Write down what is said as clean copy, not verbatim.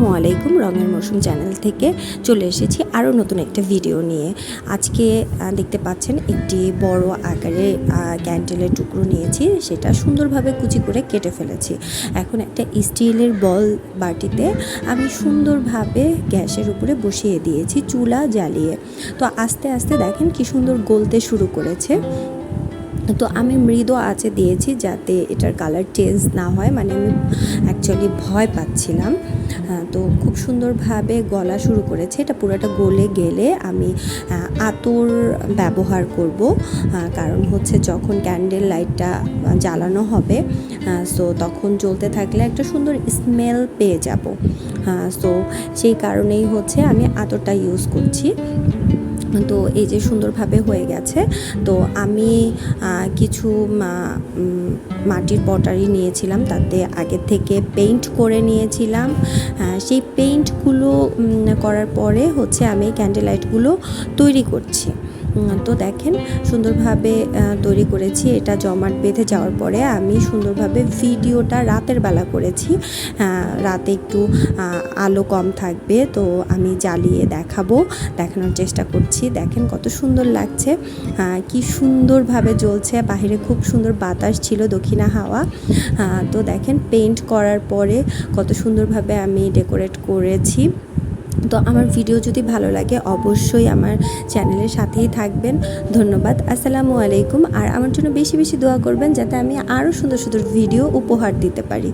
আসসালামু আলাইকুম। রঙের মৌসুম চ্যানেল থেকে চলে এসেছি আরও নতুন একটা ভিডিও নিয়ে। আজকে দেখতে পাচ্ছেন একটি বড় আকারে ক্যান্ডেলের টুকরো নিয়েছি, সেটা সুন্দরভাবে কুচি করে কেটে ফেলেছি। এখন একটা স্টিলের বল বাটিতে আমি সুন্দরভাবে গ্যাসের উপরে বসিয়ে দিয়েছি চুলা জ্বালিয়ে। তো আস্তে আস্তে দেখেন কি সুন্দর গলতে শুরু করেছে। তো আমি মৃদু আঁচে দিয়েছি যাতে এটার কালার চেঞ্জ না হয়, মানে আমি অ্যাকচুয়ালি ভয় পাচ্ছিলাম। তো খুব সুন্দরভাবে গলা শুরু করেছে। এটা পুরোটা গলে গেলে আমি আতর ব্যবহার করব, কারণ হচ্ছে যখন ক্যান্ডেল লাইটটা জ্বালানো হবে সো তখন জ্বলতে থাকলে একটা সুন্দর স্মেল পেয়ে যাব। সো সেই কারণেই হচ্ছে আমি আতরটা ইউজ করছি। তো এই যে সুন্দরভাবে হয়ে গেছে। তো আমি কিছু মাটির পটারি নিয়েছিলাম, তাতে আগে থেকে পেইন্ট করে নিয়েছিলাম। সেই পেইন্টগুলো করার পরে হচ্ছে আমি ক্যান্ডেল লাইটগুলো তৈরি করছি। তো দেখেন সুন্দরভাবে তৈরি করেছি। এটা জমাট বেঁধে যাওয়ার পরে আমি সুন্দরভাবে ভিডিওটা রাতের বেলা করেছি। রাতে একটু আলো কম থাকবে, তো আমি জ্বালিয়ে দেখানোর চেষ্টা করছি। দেখেন কত সুন্দর লাগছে, কি সুন্দরভাবে জ্বলছে। বাহিরে খুব সুন্দর বাতাস ছিল, দক্ষিণা হাওয়া। তো দেখেন পেইন্ট করার পরে কত সুন্দরভাবে আমি ডেকোরেট করেছি। তো আমার ভিডিও যদি ভালো লাগে অবশ্যই আমার চ্যানেলের সাথেই থাকবেন। ধন্যবাদ। আসসালামু আলাইকুম। আর আমার জন্য বেশি বেশি দোয়া করবেন যাতে আমি আরও সুন্দর সুন্দর ভিডিও উপহার দিতে পারি।